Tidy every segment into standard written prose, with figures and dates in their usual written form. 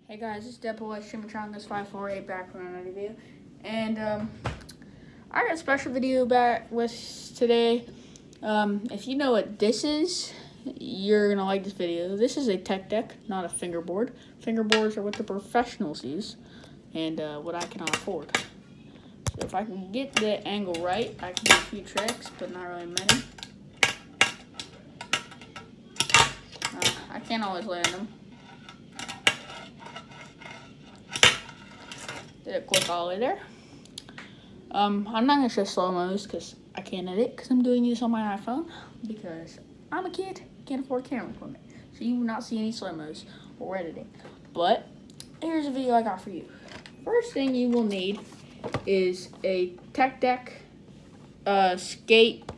Hey guys, it's Deadpool Streamerchongus 548 back on another video, and I got a special video back with today. If you know what this is, you're gonna like this video. This is a tech deck, not a fingerboard. Fingerboards are what the professionals use, and what I cannot afford. So if I can get the angle right, I can do a few tricks, but not really many. I can't always land them. Did a quick ollie there. I'm not gonna show slow-mos because I can't edit because I'm doing this on my iPhone because I'm a kid, can't afford camera equipment. So you will not see any slow-mos or editing. But here's a video I got for you. First thing you will need is a tech deck, skate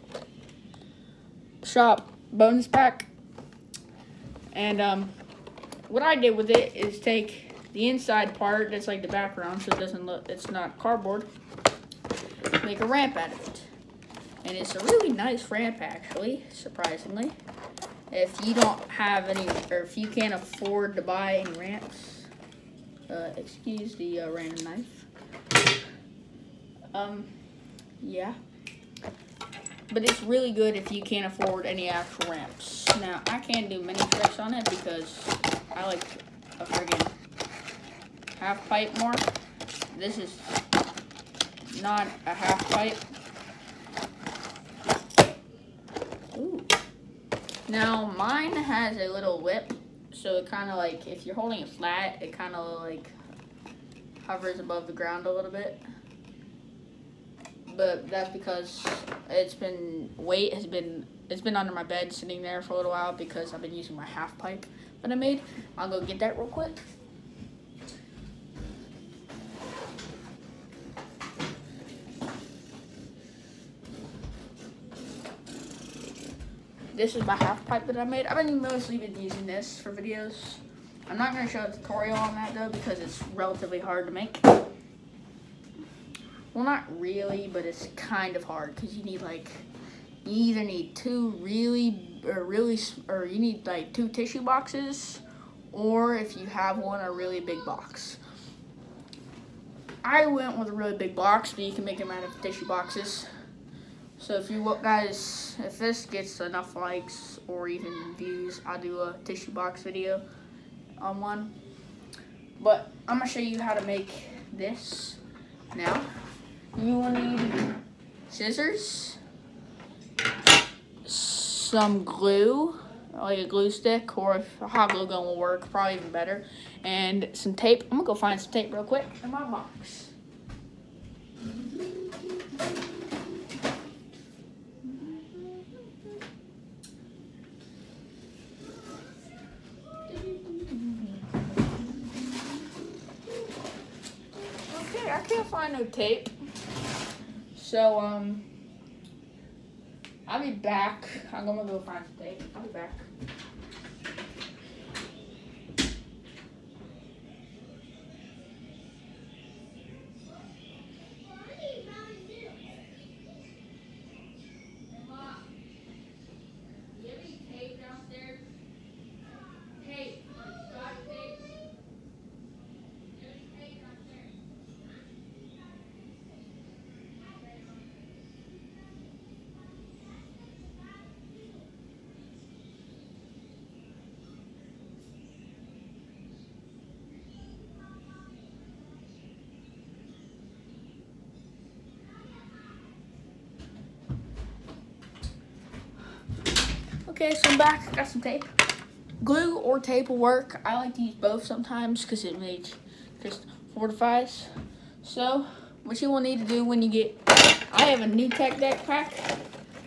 shop bonus pack. And what I did with it is take the inside part that's like the background, so it doesn't look, it's not cardboard, make a ramp out of it. And it's a really nice ramp actually, surprisingly. If you don't have any, or if you can't afford to buy any ramps, excuse the random knife. Yeah. But it's really good if you can't afford any actual ramps. Now, I can't do many tricks on it because I like a friggin' half pipe more. This is not a half pipe. Ooh. Now, mine has a little lip, so it kind of like, if you're holding it flat, it kind of like hovers above the ground a little bit. But that's because it's been under my bed sitting there for a little while because I've been using my half pipe that I made. I'll go get that real quick. This is my half pipe that I made. I've mostly been using this for videos. I'm not going to show a tutorial on that though because it's relatively hard to make. Well, not really, but it's kind of hard because you need like, you either need two or you need like 2 tissue boxes, or if you have one, a really big box. I went with a really big box, but you can make them out of tissue boxes. So if you look, guys, if this gets enough likes or even views, I'll do a tissue box video on one. But I'm gonna show you how to make this now. You will need scissors, some glue, like a glue stick, or if a hot glue gun will work, probably even better, and some tape. I'm gonna go find some tape real quick in my box. Okay, I can't find no tape. So, I'll be back. I'm gonna go find some tape. I'll be back. Okay, so I'm back. Got some tape. Glue or tape will work. I like to use both sometimes because it just fortifies. So, what you will need to do when you get, I have a new tech deck pack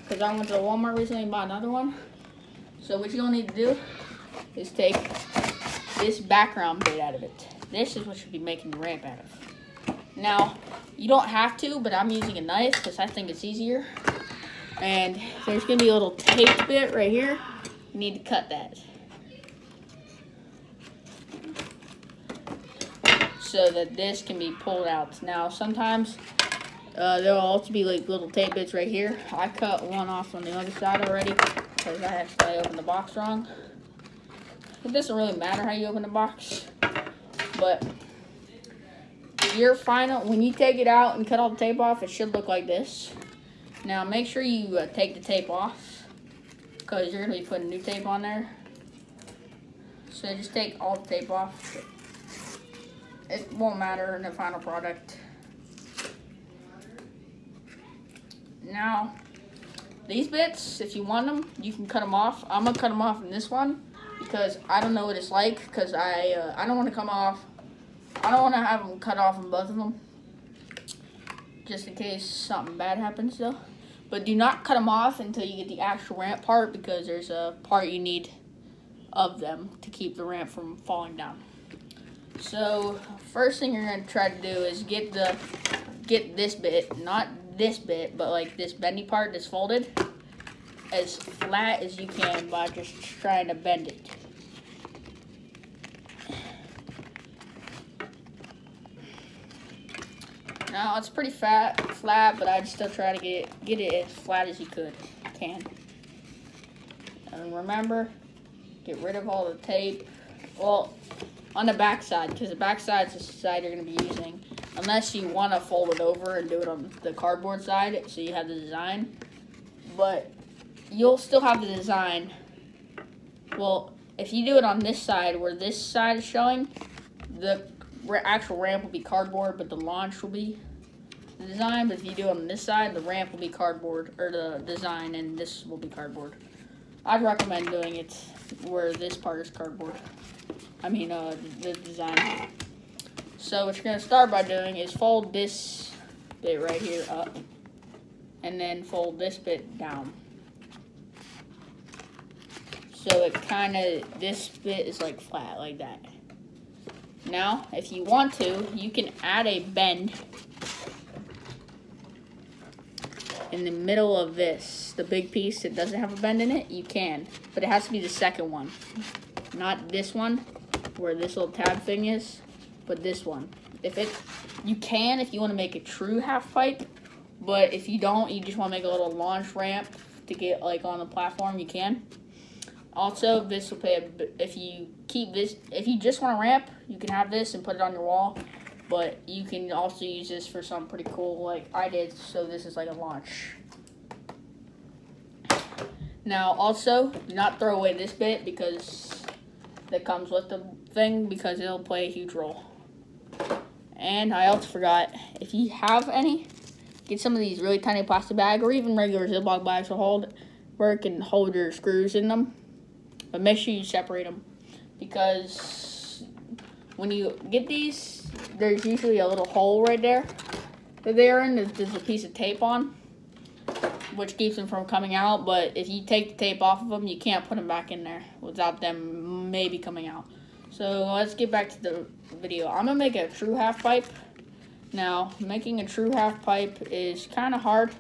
because I went to Walmart recently and bought another one. So what you'll need to do is take this background bit out of it. This is what you'll be making the ramp out of. Now, you don't have to, but I'm using a knife because I think it's easier. And there's going to be a little tape bit right here. You need to cut that, so that this can be pulled out. Now, sometimes there will also be like little tape bits right here. I cut one off on the other side already because I actually opened the box wrong. It doesn't really matter how you open the box. But your final, when you take it out and cut all the tape off, it should look like this. Now make sure you take the tape off, because you're going to be putting new tape on there. So just take all the tape off. It won't matter in the final product. Now, these bits, if you want them, you can cut them off. I'm going to cut them off in this one because I don't know what it's like, because I don't want to come off. I don't want to have them cut off in both of them, just in case something bad happens though. But do not cut them off until you get the actual ramp part, because there's a part you need of them to keep the ramp from falling down. So first thing you're going to try to do is get this bit, not this bit, but like this bendy part that's folded, as flat as you can by just trying to bend it. Now it's pretty flat, but I'd still try to get it as flat as you can. And remember, get rid of all the tape. Well, on the back side, because the back side is the side you're going to be using, unless you want to fold it over and do it on the cardboard side, so you have the design. But you'll still have the design. Well, if you do it on this side, where this side is showing, the actual ramp will be cardboard, but the launch will be the design. But if you do it on this side, the ramp will be cardboard, or the design, and this will be cardboard. I'd recommend doing it where this part is cardboard. I mean, the design. So what you're going to start by doing is fold this bit right here up, and then fold this bit down. So it kind of, this bit is like flat, like that. Now, if you want to, you can add a bend in the middle of this, the big piece that doesn't have a bend in it. You can, but it has to be the second one, not this one where this little tab thing is, but this one. You can if you want to make a true half pipe, but if you don't, you just want to make a little launch ramp to get like on the platform, you can. Also, this will pay if you keep this, if you just want to ramp, you can have this and put it on your wall, but you can also use this for something pretty cool like I did, so this is like a launch. Now, also, do not throw away this bit because that comes with the thing, because it'll play a huge role. And I also forgot, if you have any, get some of these really tiny plastic bags, or even regular Ziploc bags will work and hold your screws in them. But make sure you separate them, because when you get these, there's usually a little hole right there that they're in. There's a piece of tape on, which keeps them from coming out. But if you take the tape off of them, you can't put them back in there without them maybe coming out. So let's get back to the video. I'm gonna make a true half pipe. Now, making a true half pipe is kind of hard.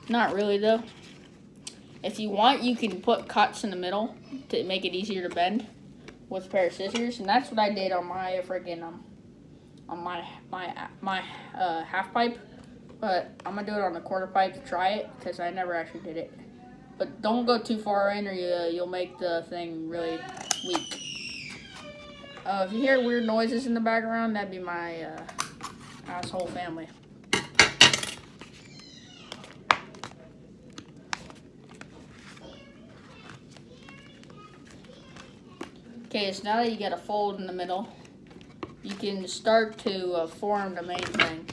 Not really though. If you want, you can put cuts in the middle to make it easier to bend with a pair of scissors, and that's what I did on my freaking on my half pipe. But I'm gonna do it on the quarter pipe to try it, because I never actually did it. But don't go too far in, or you'll make the thing really weak. If you hear weird noises in the background, that'd be my asshole family. Okay, so now that you get a fold in the middle, you can start to form the main thing.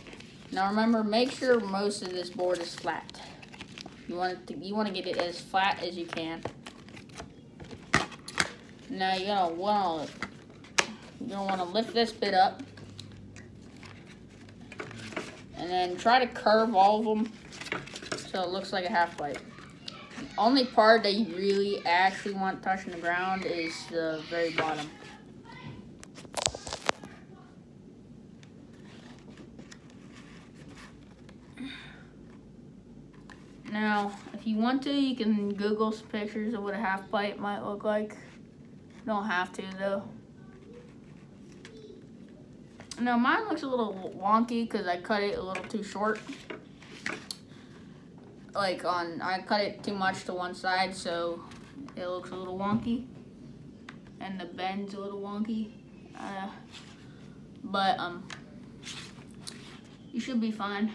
Now remember, make sure most of this board is flat. You want to get it as flat as you can. Now you're gonna want to lift this bit up, and then try to curve all of them so it looks like a half pipe. The only part that you really actually want touching the ground is the very bottom. Now, if you want to, you can Google some pictures of what a half pipe might look like. You don't have to though. Now mine looks a little wonky because I cut it a little too short. I cut it too much to one side, so it looks a little wonky. And the bend's a little wonky. but you should be fine.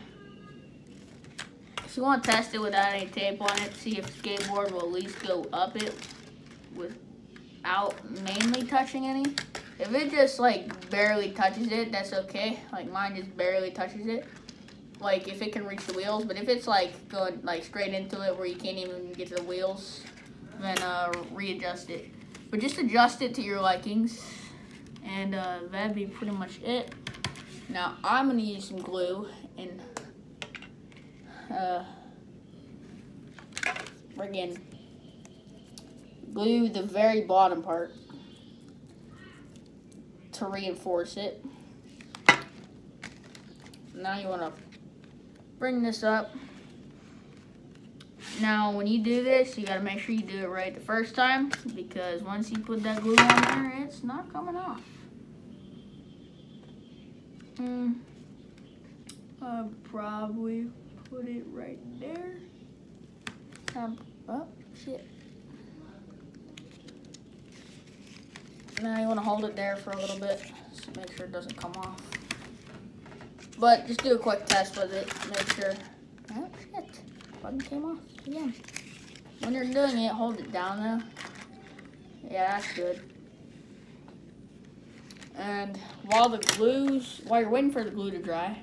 If you want to test it without any tape on it, see if the skateboard will at least go up it without mainly touching any. If it just like barely touches it, that's okay. Like mine just barely touches it. Like if it can reach the wheels, but if it's like going like straight into it where you can't even get to the wheels, then readjust it. But just adjust it to your likings, and that'd be pretty much it. Now I'm gonna use some glue and friggin' glue the very bottom part to reinforce it. Now you want to bring this up. Now when you do this, you got to make sure you do it right the first time, because once you put that glue on there, it's not coming off. I'll probably put it right there. Oh, shit. Now you want to hold it there for a little bit, so make sure it doesn't come off. But just do a quick test with it, make sure. Oh, shit. Button came off again. When you're doing it, hold it down though. Yeah, that's good. And while you're waiting for the glue to dry,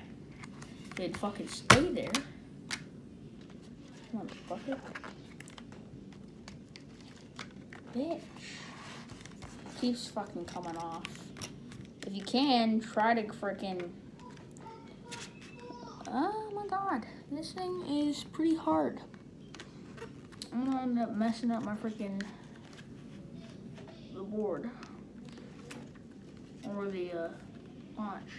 it'd fucking stay there. Motherfucker. Bitch. Keeps fucking coming off. If you can, try to freaking. Oh my god. This thing is pretty hard. I'm gonna end up messing up my freaking the board. Or the launch.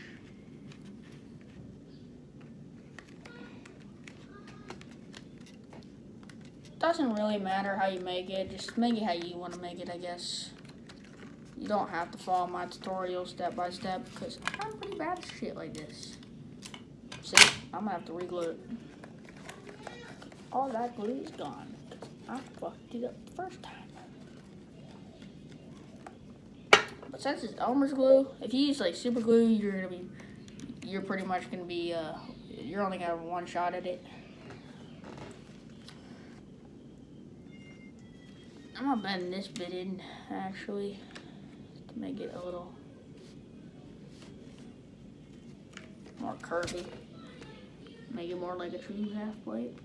Doesn't really matter how you make it, just make it how you want to make it, I guess. You don't have to follow my tutorial step by step, because I'm pretty bad at shit like this. See, I'm gonna have to re-glue it. All that glue is gone. I fucked it up the first time. But since it's Elmer's glue, if you use like super glue, you're pretty much gonna be, you're only gonna have one shot at it. I'm gonna bend this bit in, actually, to make it a little more curvy. Make it more like a true half plate.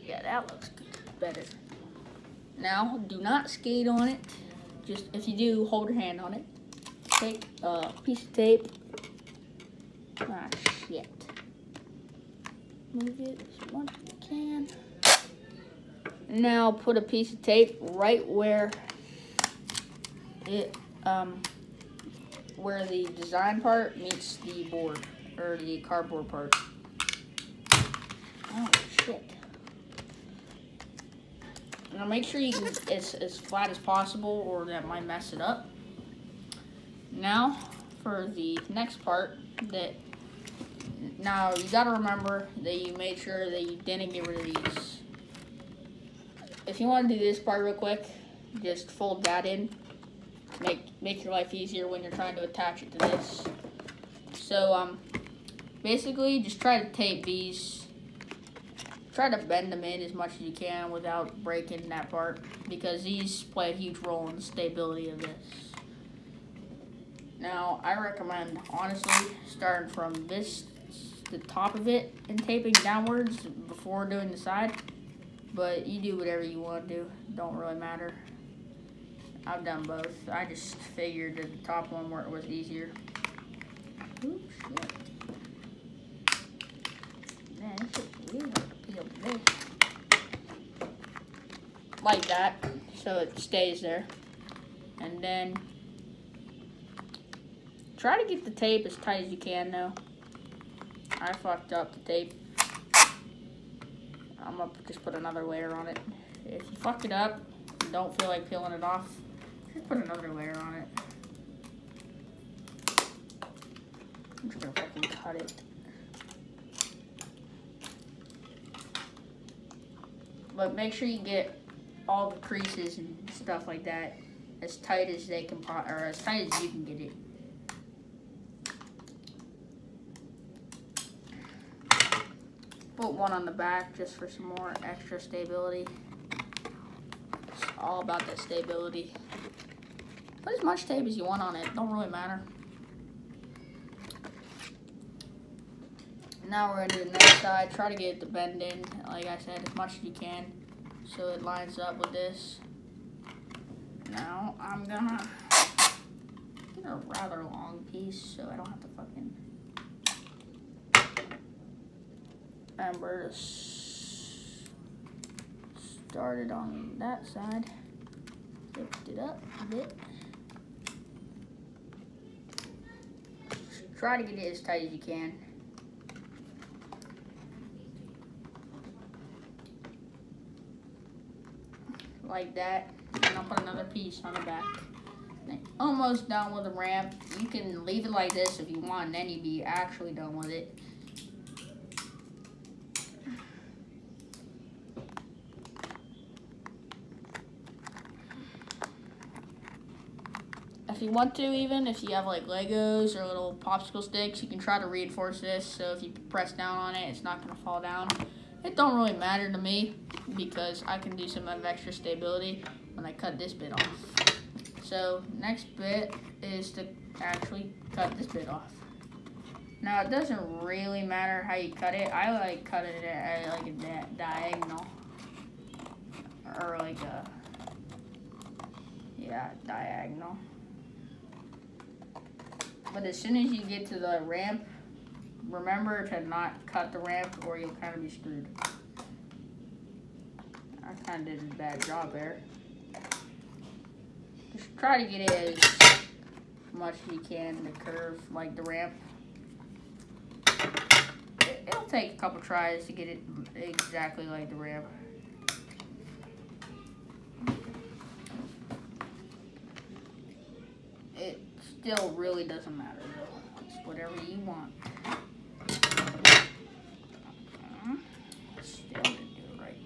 Yeah, that looks good. Better. Now, do not skate on it. Just, if you do, hold your hand on it. Take a piece of tape. Ah, shit. Move it as much as you can. Now, put a piece of tape right where it, where the design part meets the board, or the cardboard part. Oh, shit. Now make sure you can, it's as flat as possible, or that might mess it up. Now, for the next part, now you gotta remember that you made sure that you didn't get rid of these. If you want to do this part real quick, just fold that in. Make your life easier when you're trying to attach it to this. So, basically, just try to tape these. Try to bend them in as much as you can without breaking that part, because these play a huge role in the stability of this. Now, I recommend, honestly, starting from the top of it, and taping downwards before doing the side. But you do whatever you want to do. Don't really matter. I've done both. I just figured that the top one was easier. Oops, shit. Man, this shit's really hard to peel today. Like that, so it stays there. And then try to get the tape as tight as you can, though. I fucked up the tape. I'm gonna just put another layer on it. If you fucked it up and don't feel like peeling it off, just put another layer on it. I'm just gonna fucking cut it. But make sure you get all the creases and stuff like that as tight as they can, or as tight as you can get it. Put one on the back just for some more extra stability. It's all about that stability. Put as much tape as you want on it, don't really matter. Now we're gonna do the next side. Try to get it to bend in, like I said, as much as you can, so it lines up with this. Now I'm gonna get a rather long piece so I don't have to fucking. And we're just started on that side. Lift it up a bit. Try to get it as tight as you can. Like that. And I'll put another piece on the back. Almost done with the ramp. You can leave it like this if you want, and then you'd be actually done with it. If you want to, even if you have like Legos or little popsicle sticks, you can try to reinforce this so if you press down on it, it's not going to fall down. It don't really matter to me because I can do some of extra stability when I cut this bit off. So next bit is to actually cut this bit off. Now it doesn't really matter how you cut it. I like cut it at like a diagonal, or like a, yeah, diagonal. But as soon as you get to the ramp, remember to not cut the ramp or you'll kind of be screwed. I kind of did a bad job there. Just try to get it as much as you can to curve like the ramp. It'll take a couple tries to get it exactly like the ramp. It still really doesn't matter though. It's whatever you want. Still didn't do it right.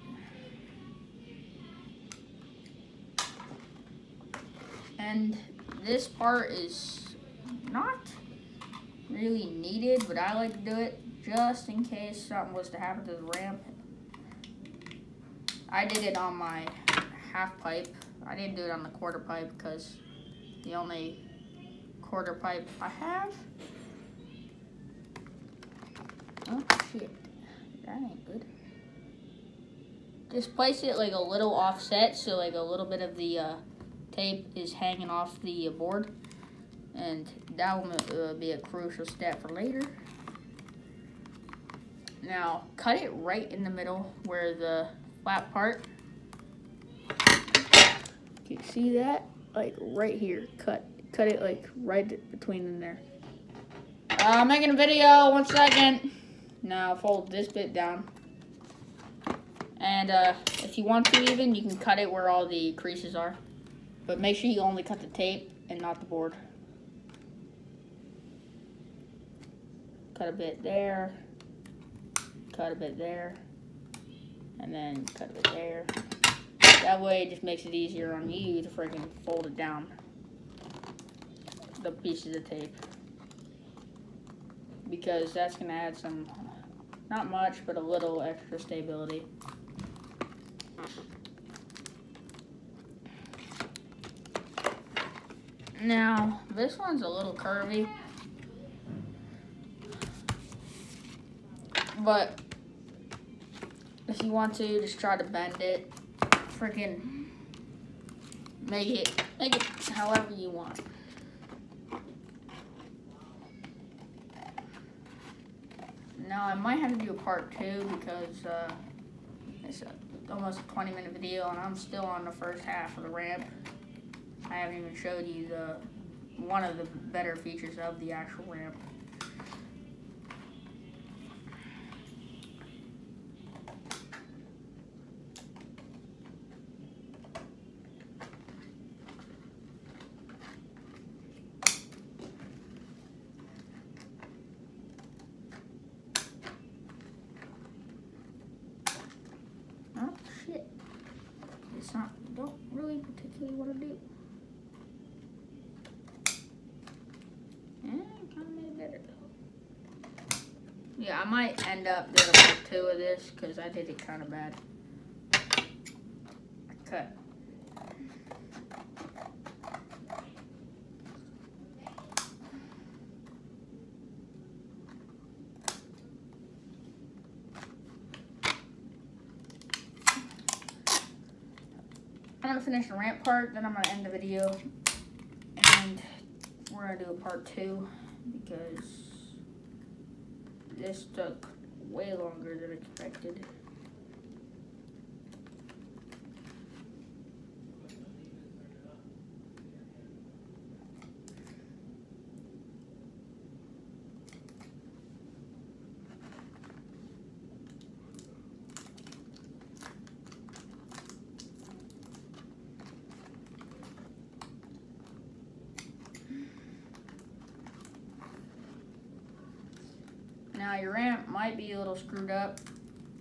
And this part is not really needed, but I like to do it just in case something was to happen to the ramp. I did it on my half pipe. I didn't do it on the quarter pipe because the only quarter pipe I have. Oh shit, that ain't good. Just place it like a little offset, so like a little bit of the tape is hanging off the board, and that will be a crucial step for later. Now cut it right in the middle where the flat part. You can see that, like right here. Cut it like right between in there. I'm making a video. 1 second. Now fold this bit down. And if you want to even, you can cut it where all the creases are. But make sure you only cut the tape and not the board. Cut a bit there. Cut a bit there. And then cut a bit there. That way it just makes it easier on you to freaking fold it down. The pieces of tape. Because that's going to add some, not much, but a little extra stability. Now, this one's a little curvy. But if you want to, just try to bend it. Freaking make it however you want. Now I might have to do a part 2 because it's almost a 20-minute video and I'm still on the first half of the ramp. I haven't even showed you one of the better features of the actual ramp. not, don't really particularly want to do. Kind of made it better though. Yeah, I might end up doing a part 2 of this because I did it kind of bad. Cut. I'm gonna finish the ramp part, then I'm gonna end the video, and we're gonna do a part 2 because this took way longer than expected. Now your ramp might be a little screwed up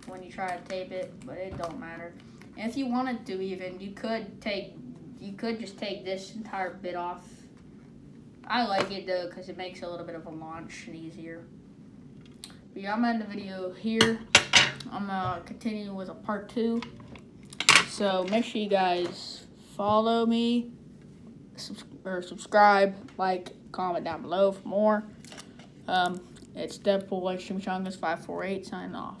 when you try to tape it, but it don't matter. And if you wanted to even, you could just take this entire bit off. I like it though because it makes a little bit of a launch easier. But yeah, I'm gonna end the video here. I'm gonna continue with a part 2. So make sure you guys follow me, subscribe, like, comment down below for more. It's Deadpool Chimichangas 548 signing off.